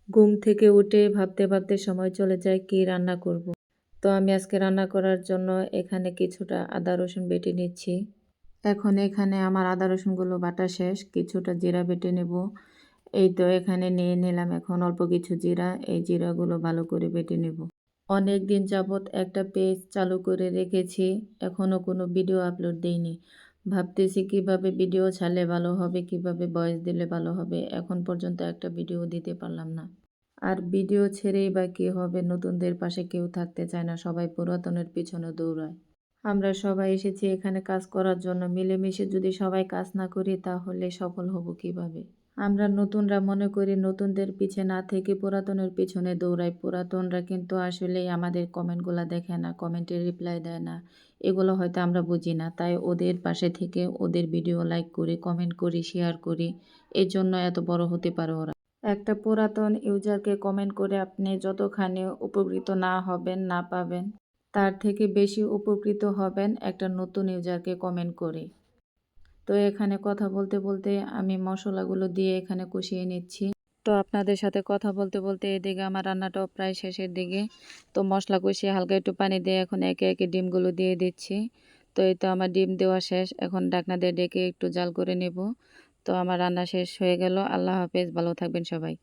ঘুম থেকে উঠে ভাবতে ভাবতে সময় চলে যায় কি রান্না করব। তো আমি আজকে রান্না করার জন্য এখানে কিছুটা আদা রসুন বেটে নিচ্ছি। এখন এখানে আমার আদা রসুনগুলো বাটা শেষ, কিছুটা জিরা বেটে নেব। এই তো এখানে নিয়ে নিলাম এখন অল্প কিছু জিরা, এই জিরাগুলো ভালো করে বেটে নেব। অনেক দিন যাবৎ একটা পেজ চালু করে রেখেছি, এখনও কোনো ভিডিও আপলোড দেইনি। ভাবতেছি কিভাবে ভিডিও ছাড়লে ভালো হবে, কিভাবে ভয়েস দিলে ভালো হবে, এখন পর্যন্ত একটা ভিডিও দিতে পারলাম না। আর ভিডিও ছেড়েই বা কী হবে, নতুনদের পাশে কেউ থাকতে চায় না, সবাই পুরাতনের পিছনে দৌড়ায়। আমরা সবাই এসেছি এখানে কাজ করার জন্য, মিলেমিশে যদি সবাই কাজ না করি তাহলে সফল হব কিভাবে। আমরা নতুনরা মনে করি নতুনদের পিছে না থেকে পুরাতনের পিছনে দৌড়াই। পুরাতনরা কিন্তু আসলেই আমাদের কমেন্টগুলো দেখে না, কমেন্টের রিপ্লাই দেয় না। এগুলো হয়তো আমরা বুঝি না, তাই ওদের পাশে থেকে ওদের ভিডিও লাইক করি, কমেন্ট করি, শেয়ার করি। এর জন্য এত বড় হতে পারে ওরা। একটা পুরাতন ইউজারকে কমেন্ট করে আপনি যতখানি উপকৃত না হবেন, না পাবেন, তার থেকে বেশি উপকৃত হবেন একটা নতুন ইউজারকে কমেন্ট করে। তো এখানে কথা বলতে বলতে আমি মশলাগুলো দিয়ে এখানে কষিয়ে নিচ্ছি। তো আপনাদের সাথে কথা বলতে বলতে এদিকে আমার রান্নাটাও প্রায় শেষের দিকে। তো মশলা কষিয়ে হালকা একটু পানি দিয়ে এখন একে একে ডিমগুলো দিয়ে দিচ্ছি। তো এই তো আমার ডিম দেওয়া শেষ, এখন ঢাকনা দিয়ে ডেকে একটু জাল করে নেব। তো আমার রান্না শেষ হয়ে গেল। আল্লাহ হাফেজ, ভালো থাকবেন সবাই।